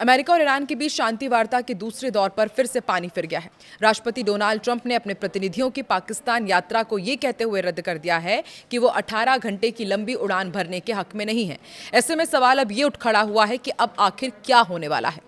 America और Iran के बीच शांति वार्ता के दूसरे दौर पर फिर से पानी फिर गया है। राष्ट्रपति डोनाल्ड ट्रंप ने अपने प्रतिनिधियों की पाकिस्तान यात्रा को ये कहते हुए रद्द कर दिया है कि वो 18 घंटे की लंबी उड़ान भरने के हक में नहीं है। ऐसे में सवाल अब ये उठ खड़ा हुआ है कि अब आखिर क्या होने वाला है।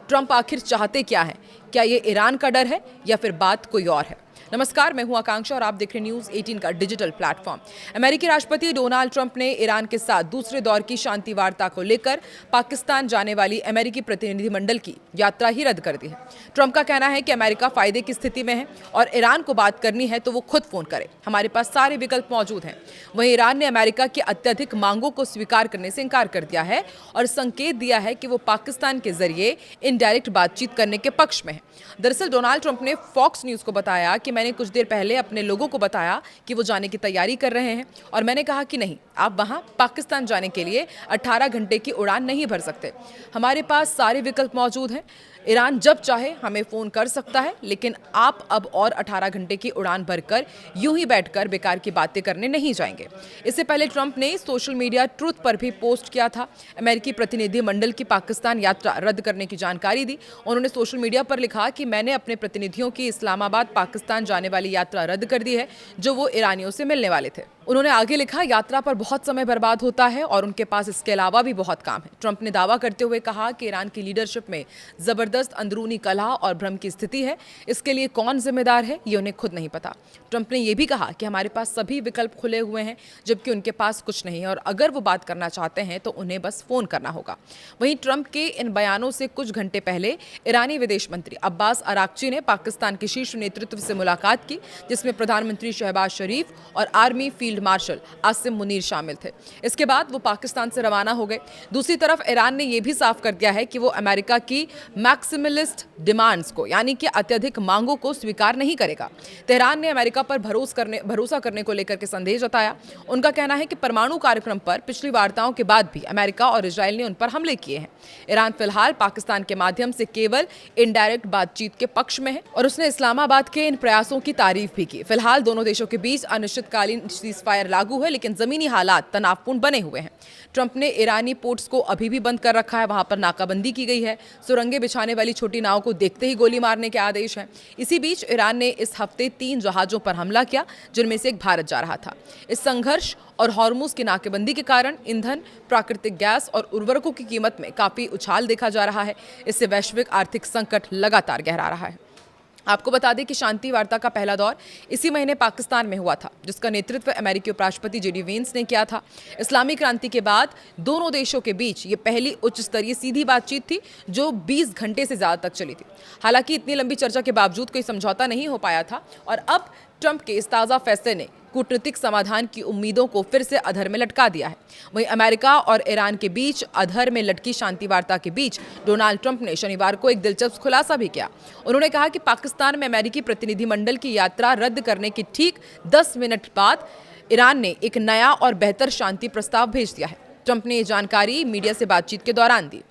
ट्रंप आखिर चाहते क्या है? क्या ये ईरान का डर है या फिर बात कोई और है? नमस्कार, मैं हूं आकांक्षा और आप देख रहे हैं न्यूज़ 18 का डिजिटल प्लेटफॉर्म। अमेरिकी राष्ट्रपति डोनाल्ड ट्रंप ने ईरान के साथ दूसरे दौर की शांति वार्ता को लेकर पाकिस्तान जाने वाली अमेरिकी प्रतिनिधिमंडल की यात्रा ही रद्द कर दी है। ट्रंप का कहना है कि अमेरिका फायदे की स्थिति में है और ईरान को बात करनी है तो वो खुद फोन करे, हमारे पास सारे विकल्प मौजूद हैं। वहीं ईरान ने अमेरिका की अत्यधिक मांगों को स्वीकार करने से इनकार कर दिया है और संकेत दिया है कि वो पाकिस्तान के जरिए इनडायरेक्ट बातचीत करने के पक्ष में है। दरअसल डोनाल्ड ट्रंप ने फॉक्स न्यूज़ को बताया कि मैंने कुछ देर पहले अपने लोगों को बताया कि वो जाने की तैयारी कर रहे हैं और मैंने कहा कि नहीं, आप वहां पाकिस्तान जाने के लिए 18 घंटे की उड़ान नहीं भर सकते। हमारे पास सारे विकल्प मौजूद हैं। ईरान जब चाहे हमें फ़ोन कर सकता है, लेकिन आप अब और 18 घंटे की उड़ान भरकर यूं ही बैठकर बेकार की बातें करने नहीं जाएंगे। इससे पहले ट्रंप ने सोशल मीडिया ट्रुथ पर भी पोस्ट किया था। अमेरिकी प्रतिनिधिमंडल की पाकिस्तान यात्रा रद्द करने की जानकारी दी। उन्होंने सोशल मीडिया पर लिखा कि मैंने अपने प्रतिनिधियों की इस्लामाबाद पाकिस्तान जाने वाली यात्रा रद्द कर दी है, जो वो ईरानियों से मिलने वाले थे। उन्होंने आगे लिखा, यात्रा पर बहुत समय बर्बाद होता है और उनके पास इसके अलावा भी बहुत काम है। ट्रंप ने दावा करते हुए कहा कि ईरान की लीडरशिप में जबरदस्त अंदरूनी कलह और भ्रम की स्थिति है। इसके लिए कौन जिम्मेदार है, ये उन्हें खुद नहीं पता। ट्रंप ने यह भी कहा कि हमारे पास सभी विकल्प खुले हुए हैं, जबकि उनके पास कुछ नहीं है और अगर वो बात करना चाहते हैं तो उन्हें बस फोन करना होगा। वहीं ट्रंप के इन बयानों से कुछ घंटे पहले ईरानी विदेश मंत्री अब्बास अराक्ची ने पाकिस्तान के शीर्ष नेतृत्व से मुलाकात की, जिसमें प्रधानमंत्री शहबाज शरीफ और army field marshal Asim Munir शामिल थे। इसके बाद वो पाकिस्तान से रवाना हो गए। दूसरी तरफ ईरान ने यह भी साफ कर दिया है कि वो अमेरिका की मैक्सिमलिस्ट डिमांड्स को, यानी कि अत्यधिक मांगों को स्वीकार नहीं करेगा। तेहरान ने अमेरिका पर भरोसा करने को लेकर के संदेह जताया। उनका कहना है कि परमाणु कार्यक्रम पर पिछली वार्ताओं के बाद भी अमेरिका और इजरायल ने उन पर हमले किए हैं। ईरान फिलहाल पाकिस्तान के माध्यम से केवल इनडायरेक्ट बातचीत के पक्ष में है और उसने इस्लामाबाद के इन प्रयासों की तारीफ भी की। फिलहाल दोनों देशों के बीच अनिश्चितकालीन सीज़फायर लागू है, लेकिन जमीनी हालात तनावपूर्ण बने हुए हैं। ट्रंप ने ईरानी पोर्ट्स को अभी भी बंद कर रखा है, वहां पर नाकाबंदी की गई है। सुरंगें बिछाने वाली छोटी नाव को देखते ही गोली मारने के आदेश हैं। इसी बीच ईरान ने इस हफ्ते 3 जहाजों पर हमला किया, जिनमें से एक भारत जा रहा था। इस संघर्ष और हॉर्मुज की नाकेबंदी के कारण ईंधन, प्राकृतिक गैस और उर्वरकों की कीमत में काफी उछाल देखा जा रहा है। इससे वैश्विक आर्थिक संकट लगातार गहरा रहा है। आपको बता दें कि शांति वार्ता का पहला दौर इसी महीने पाकिस्तान में हुआ था, जिसका नेतृत्व अमेरिकी उपराष्ट्रपति जेडी वेंस ने किया था। इस्लामी क्रांति के बाद दोनों देशों के बीच ये पहली उच्च स्तरीय सीधी बातचीत थी, जो 20 घंटे से ज़्यादा तक चली थी। हालांकि इतनी लंबी चर्चा के बावजूद कोई समझौता नहीं हो पाया था और अब ट्रंप के इस ताज़ा फैसले ने कूटनीतिक समाधान की उम्मीदों को फिर से अधर में लटका दिया है। वहीं अमेरिका और ईरान के बीच अधर में लटकी शांति वार्ता के बीच डोनाल्ड ट्रंप ने शनिवार को एक दिलचस्प खुलासा भी किया। उन्होंने कहा कि पाकिस्तान में अमेरिकी प्रतिनिधिमंडल की यात्रा रद्द करने के ठीक 10 मिनट बाद ईरान ने एक नया और बेहतर शांति प्रस्ताव भेज दिया है। ट्रंप ने ये जानकारी मीडिया से बातचीत के दौरान दी।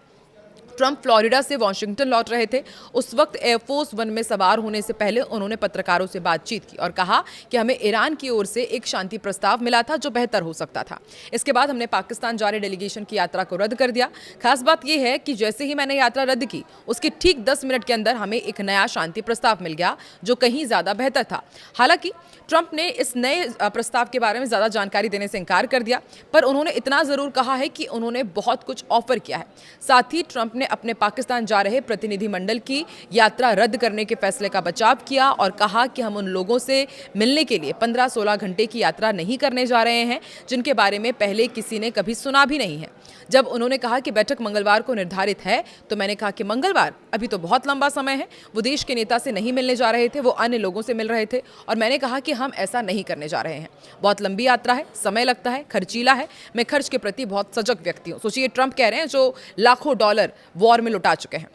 ट्रंप फ्लोरिडा से वाशिंगटन लौट रहे थे। उस वक्त एयरफोर्स 1 में सवार होने से पहले उन्होंने पत्रकारों से बातचीत की और कहा कि हमें ईरान की ओर से एक शांति प्रस्ताव मिला था जो बेहतर हो सकता था। इसके बाद हमने पाकिस्तान जा रहे डेलीगेशन की यात्रा को रद्द कर दिया। खास बात यह है कि जैसे ही मैंने यात्रा रद्द की, उसके ठीक 10 मिनट के अंदर हमें एक नया शांति प्रस्ताव मिल गया जो कहीं ज़्यादा बेहतर था। हालांकि ट्रंप ने इस नए प्रस्ताव के बारे में ज़्यादा जानकारी देने से इनकार कर दिया, पर उन्होंने इतना ज़रूर कहा है कि उन्होंने बहुत कुछ ऑफर किया है। साथ ही ट्रंप ने अपने पाकिस्तान जा रहे प्रतिनिधिमंडल की यात्रा रद्द करने के फैसले का बचाव किया और कहा कि हम उन लोगों से मिलने के लिए 15-16 घंटे की यात्रा नहीं करने जा रहे हैं, जिनके बारे में पहले किसी ने कभी सुना भी नहीं है। जब उन्होंने कहा कि बैठक मंगलवार को निर्धारित है, तो मैंने कहा कि मंगलवार अभी तो बहुत लंबा समय है। वो देश के नेता से नहीं मिलने जा रहे थे, वो अन्य लोगों से मिल रहे थे और मैंने कहा कि हम ऐसा नहीं करने जा रहे हैं। बहुत लंबी यात्रा है, समय लगता है, खर्चीला है। मैं खर्च के प्रति बहुत सजग व्यक्ति हूँ। सोचिए, ट्रंप कह रहे हैं जो लाखों डॉलर वॉर में लुटा चुके हैं।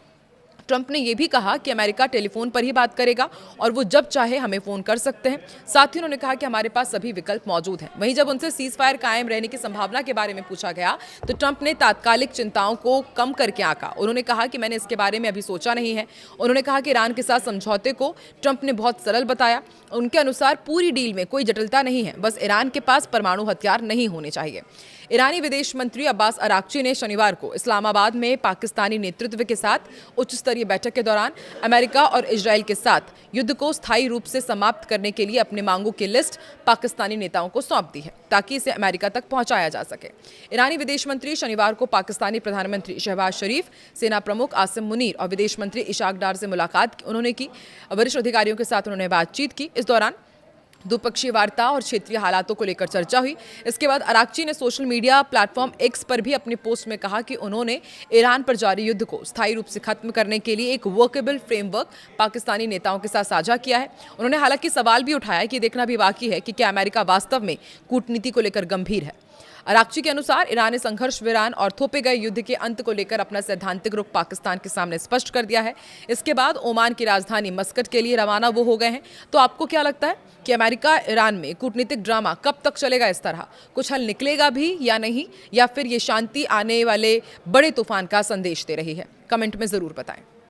ट्रंप ने यह भी कहा कि अमेरिका टेलीफोन पर ही बात करेगा और वो जब चाहे हमें फोन कर सकते हैं। साथ ही उन्होंने कहा कि हमारे पास सभी विकल्प मौजूद हैं। वहीं जब उनसे सीज फायर कायम रहने की संभावना के बारे में पूछा गया तो ट्रंप ने तात्कालिक चिंताओं को कम करके आंका। उन्होंने कहा कि मैंने इसके बारे में अभी सोचा नहीं है। उन्होंने कहा कि ईरान के साथ समझौते को ट्रंप ने बहुत सरल बताया। उनके अनुसार पूरी डील में कोई जटिलता नहीं है, बस ईरान के पास परमाणु हथियार नहीं होने चाहिए। ईरानी विदेश मंत्री अब्बास अराक्ची ने शनिवार को इस्लामाबाद में पाकिस्तानी नेतृत्व के साथ उच्च स्तरीय बैठक के दौरान अमेरिका और इजरायल के साथ युद्ध को स्थायी रूप से समाप्त करने के लिए अपने मांगों की लिस्ट पाकिस्तानी नेताओं को सौंप दी है ताकि इसे अमेरिका तक पहुंचाया जा सके। ईरानी विदेश मंत्री शनिवार को पाकिस्तानी प्रधानमंत्री शहबाज शरीफ, सेना प्रमुख आसिम मुनीर और विदेश मंत्री इशाक डार से मुलाकात उन्होंने की। वरिष्ठ अधिकारियों के साथ उन्होंने बातचीत की। इस दौरान द्विपक्षीय वार्ता और क्षेत्रीय हालातों को लेकर चर्चा हुई। इसके बाद अराक्ची ने सोशल मीडिया प्लेटफॉर्म एक्स पर भी अपने पोस्ट में कहा कि उन्होंने ईरान पर जारी युद्ध को स्थायी रूप से खत्म करने के लिए एक वर्केबल फ्रेमवर्क पाकिस्तानी नेताओं के साथ साझा किया है। उन्होंने हालांकि सवाल भी उठाया कि देखना भी बाकी है कि क्या अमेरिका वास्तव में कूटनीति को लेकर गंभीर है। अराक्ची के अनुसार ईरान ने संघर्ष विराम और थोपे गए युद्ध के अंत को लेकर अपना सैद्धांतिक रुख पाकिस्तान के सामने स्पष्ट कर दिया है। इसके बाद ओमान की राजधानी मस्कट के लिए रवाना वो हो गए हैं। तो आपको क्या लगता है कि अमेरिका ईरान में कूटनीतिक ड्रामा कब तक चलेगा? इस तरह कुछ हल निकलेगा भी या नहीं, या फिर ये शांति आने वाले बड़े तूफान का संदेश दे रही है? कमेंट में जरूर बताएं।